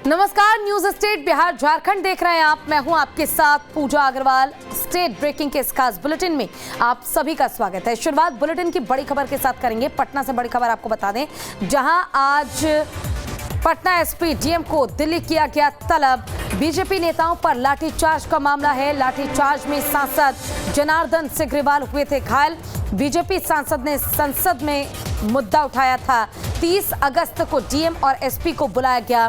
नमस्कार, news state Bihar Jharkhand देख रहे हैं आप। मैं हूं आपके साथ पूजा अग्रवाल। स्टेट ब्रेकिंग के इस खास बुलेटिन में आप सभी का स्वागत है। शुरुआत बुलेटिन की बड़ी खबर के साथ करेंगे। पटना से बड़ी खबर आपको बता दें, जहां आज पटना एसपी डीएम को दिल्ली किया गया तलब। बीजेपी नेताओं पर लाठीचार्ज का मामला है। लाठीचार्ज में सांसद जनार्दन सिग्रीवाल हुए थे घायल। बीजेपी सांसद ने संसद में मुद्दा उठाया था। 30 अगस्त को डीएम और एसपी को बुलाया गया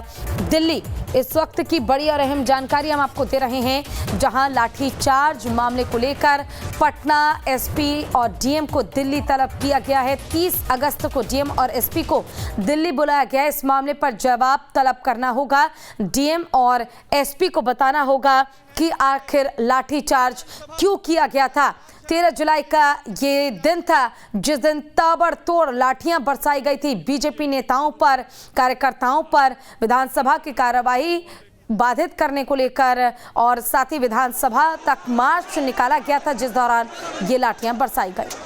दिल्ली। इस वक्त की बड़ी और अहम जानकारी हम आपको दे रहे हैं, जहां लाठीचार्ज मामले को लेकर पटना एसपी और डीएम को दिल्ली तलब किया गया है। 30 अगस्त को डीएम और एसपी को दिल्ली बुलाया गया है। इस मामले पर जवाब तलब करना होगा। डीएम और एसपी को बताना होगा कि आखिर लाठीचार्ज क्यों किया गया था। 13 जुलाई का ये दिन था जिस दिन ताबड़तोड़ लाठियां बरसाई गई थी बीजेपी नेताओं पर, कार्यकर्ताओं पर। विधानसभा की कार्यवाही बाधित करने को लेकर और साथ ही विधानसभा तक मार्च निकाला गया था, जिस दौरान ये लाठियां बरसाई गई।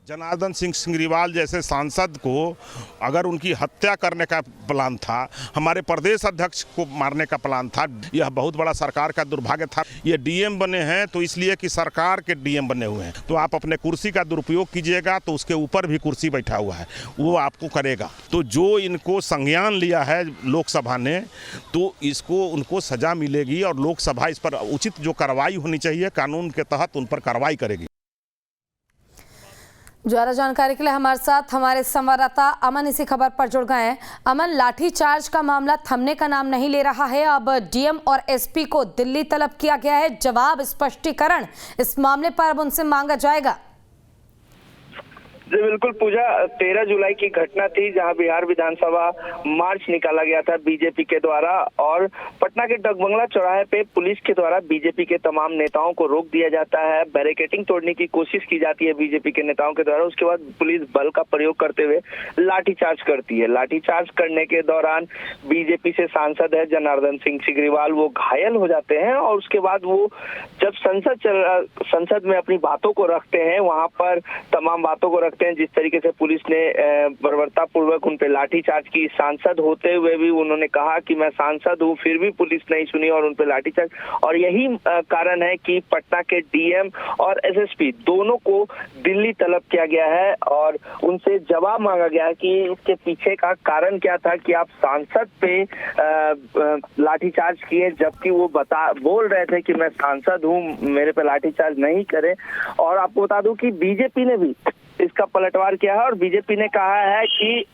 जनार्दन सिंह सिग्रीवाल जैसे सांसद को अगर उनकी हत्या करने का प्लान था, हमारे प्रदेश अध्यक्ष को मारने का प्लान था, यह बहुत बड़ा सरकार का दुर्भाग्य था। ये डीएम बने हैं तो इसलिए कि सरकार के डीएम बने हुए हैं, तो आप अपने कुर्सी का दुरुपयोग कीजिएगा तो उसके ऊपर भी कुर्सी बैठा हुआ है, वो आपको करेगा। तो जो इनको संज्ञान लिया है लोकसभा ने, तो इसको उनको सजा मिलेगी और लोकसभा इस पर उचित जो कार्रवाई होनी चाहिए कानून के तहत उन पर कार्रवाई करेगी। ज्यादा जानकारी के लिए हमारे साथ हमारे संवाददाता अमन इसी खबर पर जुड़ गए हैं। अमन, लाठीचार्ज का मामला थमने का नाम नहीं ले रहा है। अब डीएम और एसपी को दिल्ली तलब किया गया है। जवाब, स्पष्टीकरण इस मामले पर अब उनसे मांगा जाएगा। जी बिल्कुल पूजा, 13 जुलाई की घटना थी जहां बिहार विधानसभा मार्च निकाला गया था बीजेपी के द्वारा, और पटना के डगबंगला चौराहे पे पुलिस के द्वारा बीजेपी के तमाम नेताओं को रोक दिया जाता है। बैरिकेडिंग तोड़ने की कोशिश की जाती है बीजेपी के नेताओं के द्वारा। उसके बाद पुलिस बल का प्रयोग करते हुए लाठीचार्ज करती है। लाठीचार्ज करने के दौरान बीजेपी से सांसद है जनार्दन सिंह सिग्रीवाल, वो घायल हो जाते हैं। और उसके बाद वो जब संसद में अपनी बातों को रखते हैं, वहां पर तमाम बातों को जिस तरीके से पुलिस ने बर्बरतापूर्वक उन पे लाठीचार्ज की। सांसद होते हुए भी उन्होंने कहा कि मैं सांसद हूं, फिर भी पुलिस नहीं सुनी और उन पे लाठीचार्ज। और यही कारण है कि पटना के डीएम और एसएसपी दोनों को दिल्ली तलब किया गया है और उनसे जवाब मांगा गया है कि इसके पीछे का कारण क्या था कि आप सांसद पे लाठीचार्ज किए, जबकि वो बोल रहे थे कि मैं सांसद हूं, मेरे पे लाठीचार्ज नहीं करें। और आपको बता दूं कि बीजेपी ने भी इसका पलटवार किया है और बीजेपी ने कहा है कि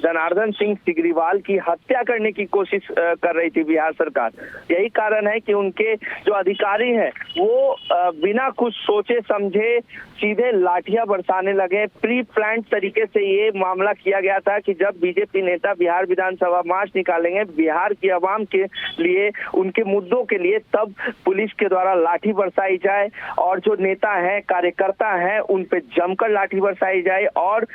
जनार्दन सिंह सिग्रीवाल की हत्या करने की कोशिश कर रही थी बिहार सरकार। यही कारण है कि उनके जो अधिकारी हैं वो बिना कुछ सोचे समझे सीधे लाठियां बरसाने लगे। प्री प्लान तरीके से ये मामला किया गया था कि जब बीजेपी नेता बिहार विधानसभा मार्च निकालेंगे बिहार की आवाम के लिए, उनके मुद्दों के लिए, तब पुलिस के द्वारा लाठी बरसाई जाए और जो नेता हैं, कार्यकर्ता हैं, उन पे जमकर लाठी बरसाई जाए। और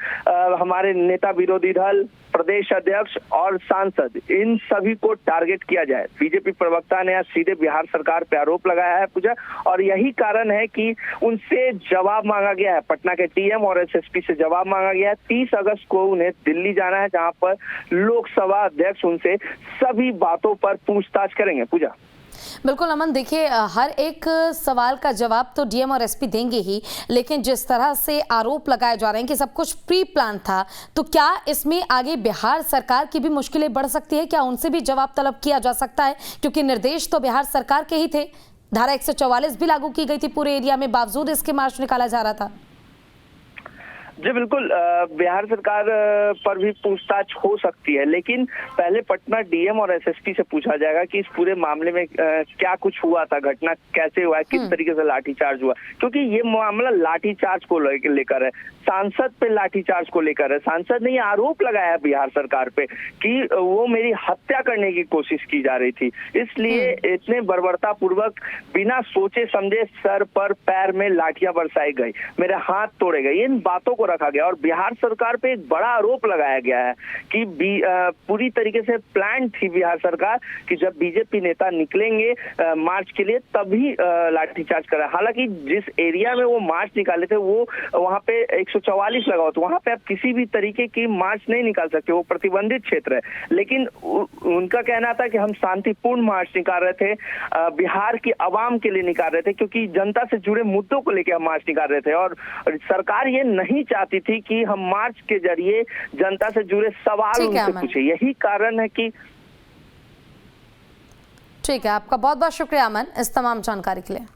हमारे नेता विरोधी दल, प्रदेश अध्यक्ष और सांसद, इन सभी को टारगेट किया जाए। बीजेपी प्रवक्ता ने आज सीधे बिहार सरकार पे आरोप लगाया है पूजा, और यही कारण है कि उनसे जवाब मांगा गया है। पटना के डीएम और एसएसपी से जवाब मांगा गया है। 30 अगस्त को उन्हें दिल्ली जाना है, जहां पर लोकसभा अध्यक्ष उनसे सभी बातों पर पूछताछ करेंगे। पूजा बिल्कुल अमन, देखिए हर एक सवाल का जवाब तो डीएम और एसपी देंगे ही, लेकिन जिस तरह से आरोप लगाए जा रहे हैं कि सब कुछ प्री प्लान था, तो क्या इसमें आगे बिहार सरकार की भी मुश्किलें बढ़ सकती है? क्या उनसे भी जवाब तलब किया जा सकता है? क्योंकि निर्देश तो बिहार सरकार के ही थे। धारा 144 भी लागू की गई थी पूरे एरिया में, बावजूद इसके मार्च निकाला जा रहा था। जी बिल्कुल, बिहार सरकार पर भी पूछताछ हो सकती है, लेकिन पहले पटना डीएम और एसएसपी से पूछा जाएगा कि इस पूरे मामले में क्या कुछ हुआ था, घटना कैसे हुआ है, किस तरीके से लाठीचार्ज हुआ। क्योंकि ये मामला लाठीचार्ज को लेकर है, सांसद पे लाठीचार्ज को लेकर है। सांसद ने ये आरोप लगाया है बिहार सरकार पे कि वो मेरी हत्या करने की कोशिश की जा रही थी, इसलिए इतने बर्बरतापूर्वक बिना सोचे समझे सर पर पैर में लाठियां बरसाई गई, मेरे हाथ तोड़े गए। इन बातों को रखा गया और बिहार सरकार पे एक बड़ा आरोप लगाया गया है कि पूरी तरीके से प्लान थी बिहार सरकार कि जब बीजेपी नेता निकलेंगे मार्च के लिए तभी लाठीचार्ज करा। हालांकि जिस एरिया में वो मार्च निकाले थे वो वहां पे 144 लगा हुआ, तो वहां पे आप किसी भी तरीके की मार्च नहीं निकाल सकते, वो प्रतिबंधित क्षेत्र है। लेकिन उनका कहना था कि हम शांतिपूर्ण मार्च निकाल रहे थे, बिहार की आवाम के लिए निकाल रहे थे, क्योंकि जनता से जुड़े मुद्दों को लेकर हम मार्च निकाल रहे थे और सरकार ये नहीं चाहती थी कि हम मार्च के जरिए जनता से जुड़े सवाल उनसे पूछे। यही कारण है कि ठीक है, आपका बहुत बहुत शुक्रिया अमन इस तमाम जानकारी के लिए।